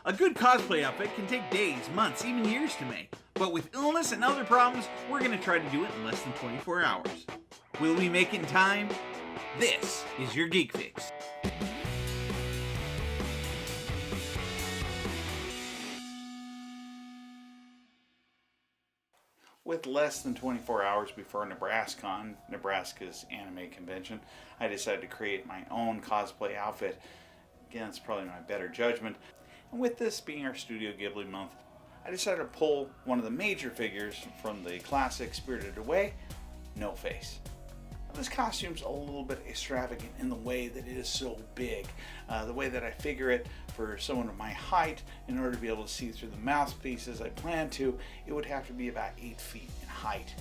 A good cosplay outfit can take days, months, even years to make. But with illness and other problems, we're going to try to do it in less than 24 hours. Will we make it in time? This is your Geek Fix. With less than 24 hours before Nebraskon, Nebraska's anime convention, I decided to create my own cosplay outfit. Again, it's probably my better judgment. And with this being our Studio Ghibli month, I decided to pull one of the major figures from the classic Spirited Away, No Face. Now, this costume's a little bit extravagant in the way that it is so big. The way that I figure it, for someone of my height, in order to be able to see through the mouthpiece as I plan to, it would have to be about 8 feet in height.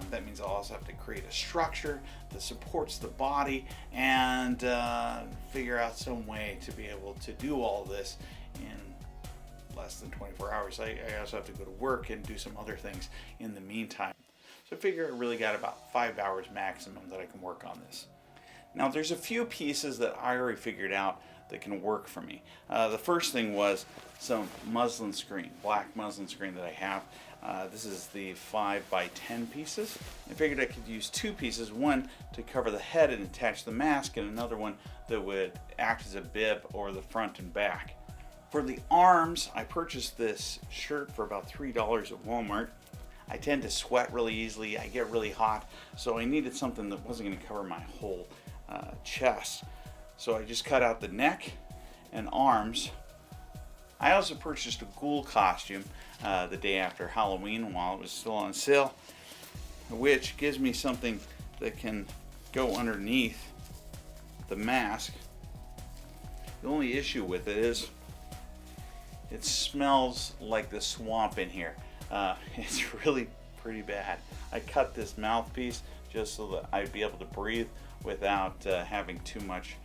That means I'll also have to create a structure that supports the body and figure out some way to be able to do all this in less than 24 hours. I also have to go to work and do some other things in the meantime. So I figure I really got about 5 hours maximum that I can work on this. Now there's a few pieces that I already figured out that can work for me. The first thing was some muslin screen, black muslin screen that I have. This is the 5x10 pieces. I figured I could use 2 pieces, one to cover the head and attach the mask, and another one that would act as a bib over the front and back. For the arms, I purchased this shirt for about $3 at Walmart. I tend to sweat really easily, I get really hot, so I needed something that wasn't going to cover my whole chest. So I just cut out the neck and arms. I also purchased a ghoul costume the day after Halloween while it was still on sale, which gives me something that can go underneath the mask. The only issue with it is it smells like the swamp in here. It's really pretty bad. I cut this mouthpiece just so that I'd be able to breathe without having too much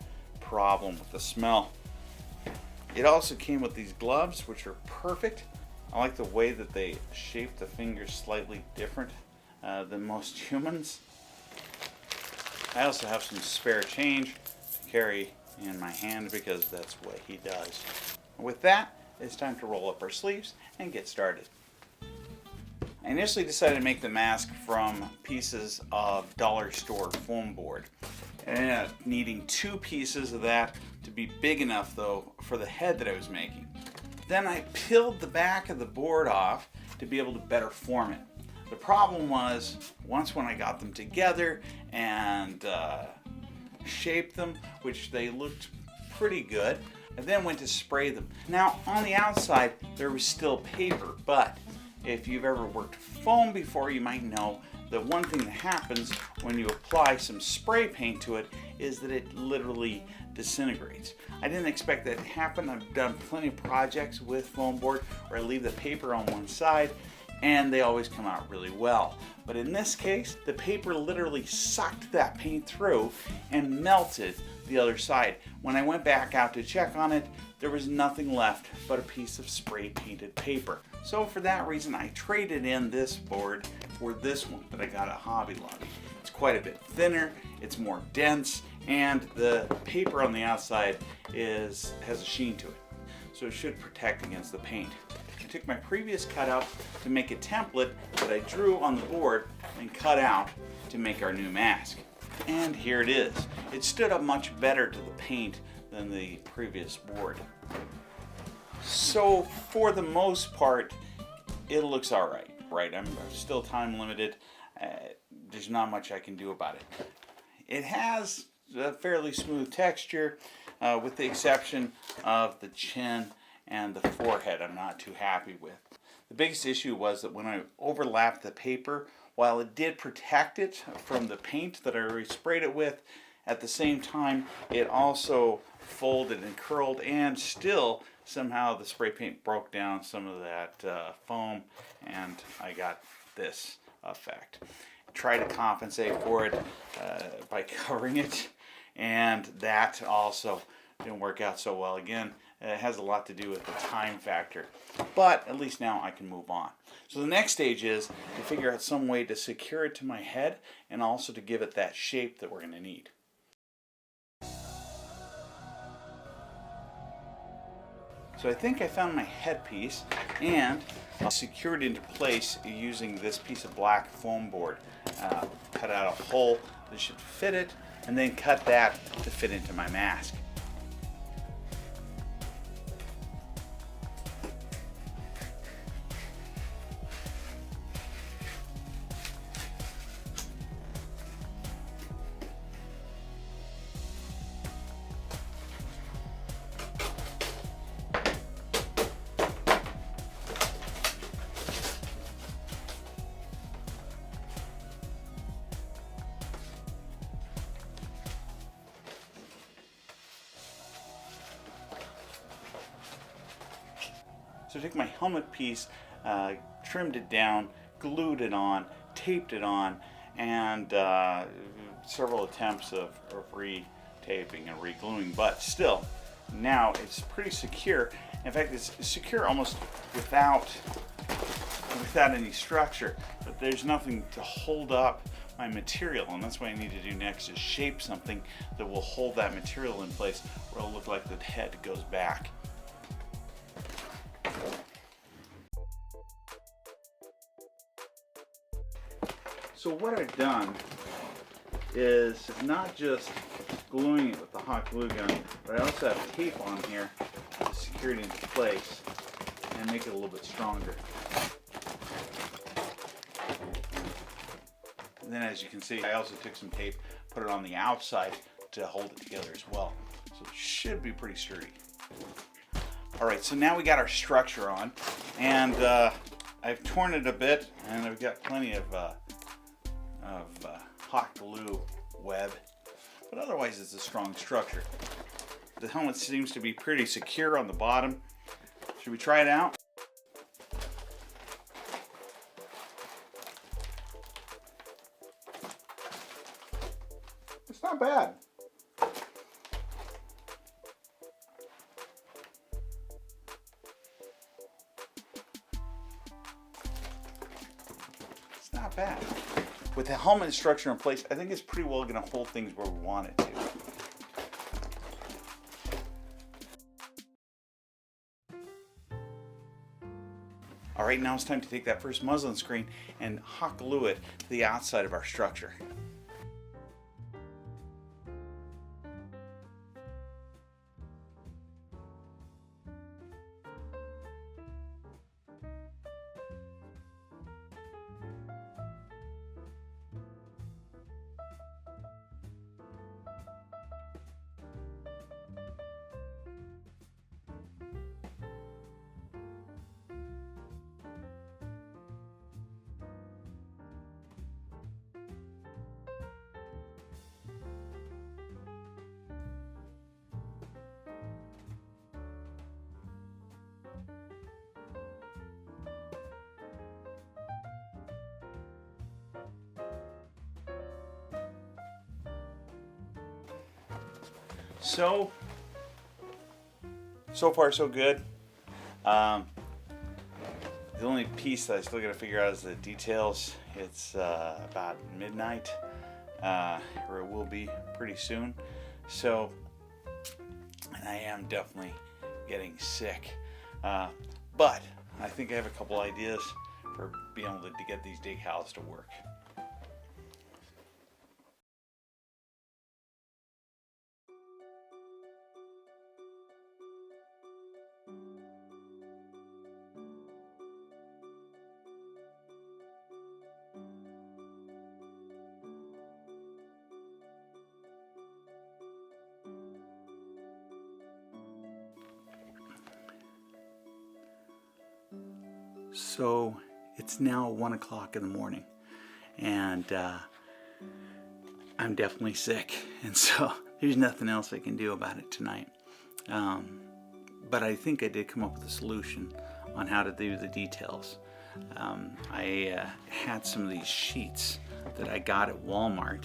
problem with the smell. It also came with these gloves, which are perfect. I like the way that they shape the fingers slightly different than most humans. I also have some spare change to carry in my hand because that's what he does. With that, it's time to roll up our sleeves and get started. I initially decided to make the mask from pieces of dollar store foam board. I ended up needing 2 pieces of that to be big enough though for the head that I was making. Then I peeled the back of the board off to be able to better form it. The problem was, once when I got them together and shaped them, which they looked pretty good, I then went to spray them. Now on the outside there was still paper, but if you've ever worked foam before, you might know that one thing that happens when you apply some spray paint to it is that it literally disintegrates. I didn't expect that to happen. I've done plenty of projects with foam board where I leave the paper on one side and they always come out really well. But in this case, the paper literally sucked that paint through and melted the other side. When I went back out to check on it, there was nothing left but a piece of spray painted paper. So for that reason, I traded in this board for this one that I got at Hobby Lobby. It's quite a bit thinner, it's more dense, and the paper on the outside has a sheen to it. So it should protect against the paint. I took my previous cutout to make a template that I drew on the board and cut out to make our new mask. And here it is. It stood up much better to the paint than the previous board. So for the most part, it looks alright, right? I'm still time limited. There's not much I can do about it. It has a fairly smooth texture, with the exception of the chin and the forehead I'm not too happy with. The biggest issue was that when I overlapped the paper, while it did protect it from the paint that I already sprayed it with, at the same time it also folded and curled, and still somehow the spray paint broke down some of that foam and I got this effect. Try to compensate for it by covering it, and that also didn't work out so well. Again, it has a lot to do with the time factor, but at least now I can move on. So the next stage is to figure out some way to secure it to my head and also to give it that shape that we're going to need. So I think I found my headpiece, and I secured it into place using this piece of black foam board. Cut out a hole that should fit it, and then cut that to fit into my mask. So I took my helmet piece, trimmed it down, glued it on, taped it on, and several attempts of re-taping and re-gluing, but still, now it's pretty secure. In fact, it's secure almost without any structure, but there's nothing to hold up my material, and that's what I need to do next, is shape something that will hold that material in place where it'll look like the head goes back. So what I've done is not just gluing it with the hot glue gun, but I also have tape on here to secure it into place and make it a little bit stronger. And then, as you can see, I also took some tape, put it on the outside to hold it together as well. So it should be pretty sturdy. Alright, so now we got our structure on, and I've torn it a bit, and I've got plenty of hot glue web, but otherwise it's a strong structure. The helmet seems to be pretty secure on the bottom. Should we try it out? It's not bad. It's not bad. With the helmet structure in place, I think it's pretty well going to hold things where we want it to. Alright, now it's time to take that first muslin screen and hot glue it to the outside of our structure. So far so good. The only piece that I still got to figure out is the details. It's about midnight, or it will be pretty soon. So, and I am definitely getting sick. But I think I have a couple ideas for being able to get these decals to work. So it's now 1 o'clock in the morning, and I'm definitely sick, and so there's nothing else I can do about it tonight. But I think I did come up with a solution on how to do the details. I had some of these sheets that I got at Walmart,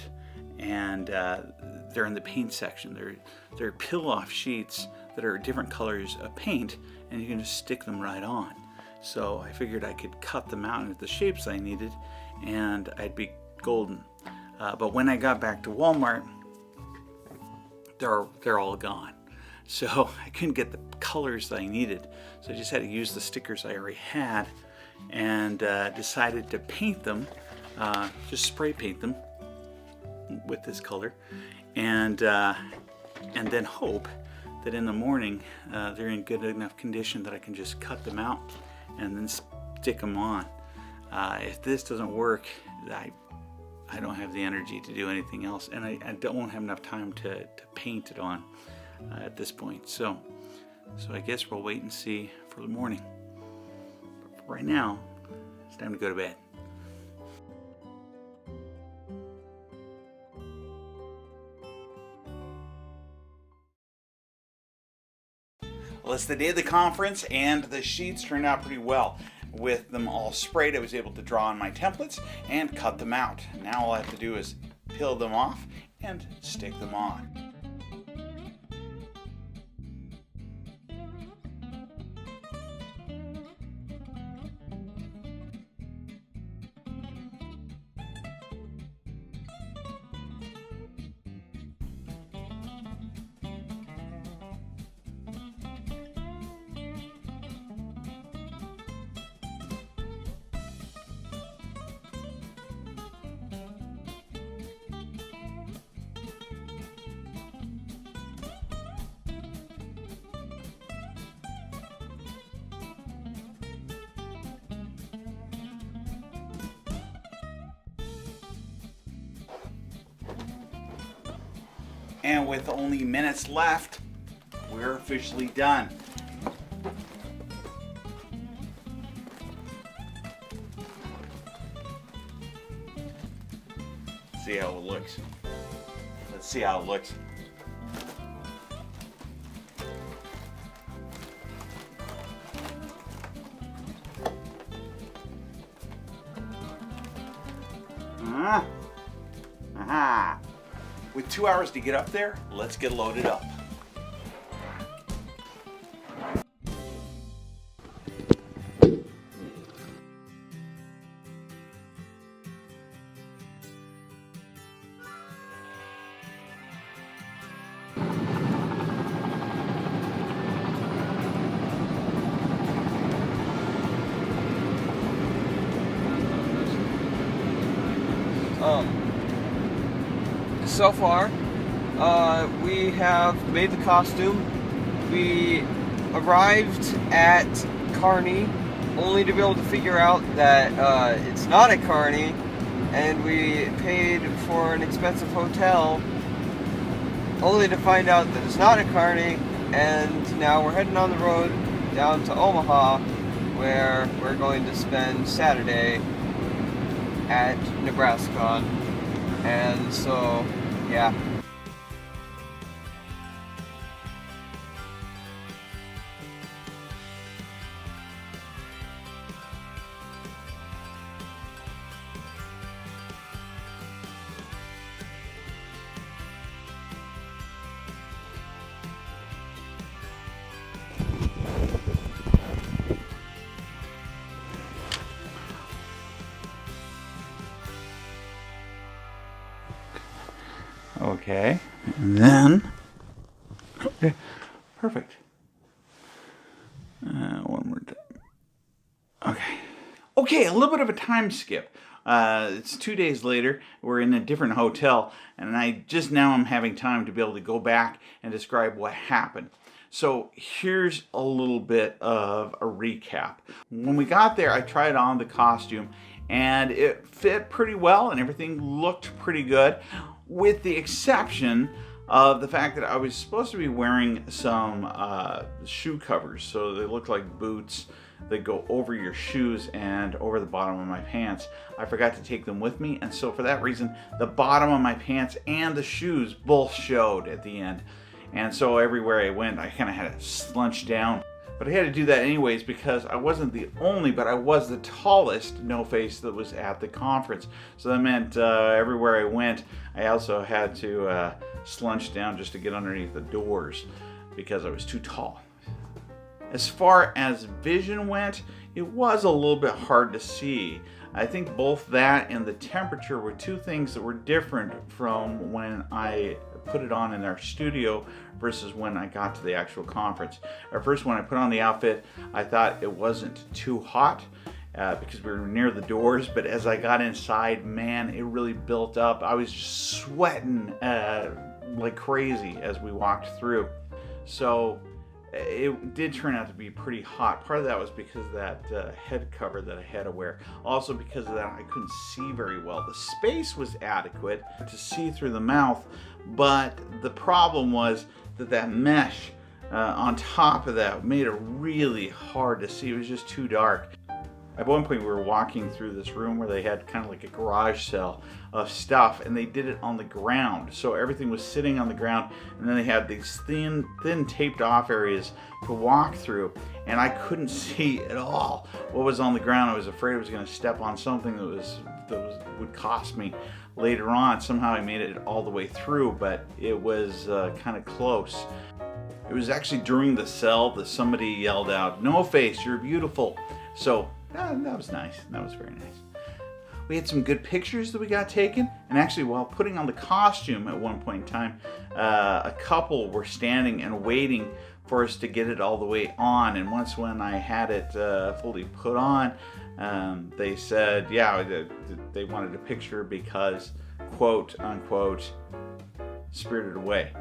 and they're in the paint section. They're peel-off sheets that are different colors of paint, and you can just stick them right on. So I figured I could cut them out into the shapes I needed, and I'd be golden. But when I got back to Walmart, they're all gone. So I couldn't get the colors that I needed. So I just had to use the stickers I already had, and decided to paint them, just spray paint them with this color, and then hope that in the morning they're in good enough condition that I can just cut them out and then stick them on. If this doesn't work, I don't have the energy to do anything else, and I don't have enough time to paint it on at this point. So I guess we'll wait and see for the morning. But for right now, it's time to go to bed. Well, it's the day of the conference, and the sheets turned out pretty well. With them all sprayed, I was able to draw on my templates and cut them out. Now all I have to do is peel them off and stick them on. And with only minutes left, we're officially done. See how it looks. Let's see how it looks. Aha! With 2 hours to get up there, let's get loaded up. So far, we have made the costume. We arrived at Kearney only to be able to figure out that it's not at Kearney, and we paid for an expensive hotel only to find out that it's not at Kearney, and now we're heading on the road down to Omaha, where we're going to spend Saturday at Nebraska. And so, yeah. Okay, and then, okay, perfect. One more time. Okay, a little bit of a time skip. It's 2 days later. We're in a different hotel, and I just now am having time to be able to go back and describe what happened. So here's a little bit of a recap. When we got there, I tried on the costume, and it fit pretty well, and everything looked pretty good, with the exception of the fact that I was supposed to be wearing some shoe covers, so they look like boots that go over your shoes and over the bottom of my pants. I forgot to take them with me, and so for that reason, the bottom of my pants and the shoes both showed at the end. And so everywhere I went, I kind of had to slunch down. But I had to do that anyways because I wasn't the only, but I was the tallest no-face that was at the conference. So that meant everywhere I went, I also had to slunch down just to get underneath the doors because I was too tall. As far as vision went, it was a little bit hard to see. I think both that and the temperature were two things that were different from when I put it on in our studio versus when I got to the actual conference. At first, when I put on the outfit, I thought it wasn't too hot because we were near the doors, but as I got inside, man, it really built up. I was just sweating like crazy as we walked through. So it did turn out to be pretty hot. Part of that was because of that head cover that I had to wear. Also because of that, I couldn't see very well. The space was adequate to see through the mouth, but the problem was that mesh on top of that made it really hard to see. It was just too dark. At one point we were walking through this room where they had kind of like a garage sale of stuff, and they did it on the ground. So everything was sitting on the ground, and then they had these thin taped off areas to walk through, and I couldn't see at all what was on the ground. I was afraid I was going to step on something that would cost me later on. Somehow I made it all the way through, but it was kind of close. It was actually during the sell that somebody yelled out, "No face, you're beautiful." So that was nice. That was very nice. We had some good pictures that we got taken, and actually while putting on the costume at one point in time, a couple were standing and waiting for us to get it all the way on, and once when I had it fully put on, they said, yeah, they wanted a picture because, quote unquote, Spirited Away.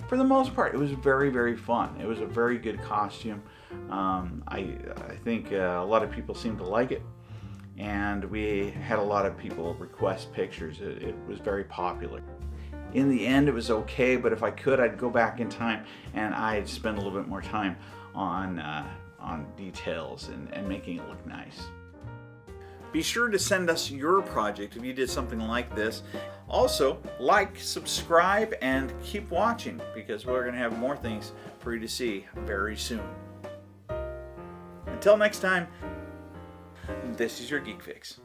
For the most part, it was very, very fun. It was a very good costume. I think a lot of people seemed to like it, and we had a lot of people request pictures. It was very popular. In the end, it was okay, but if I could, I'd go back in time and I'd spend a little bit more time on details and making it look nice. Be sure to send us your project if you did something like this. Also, like, subscribe, and keep watching, because we're going to have more things for you to see very soon. Until next time, this is your Geek Fix.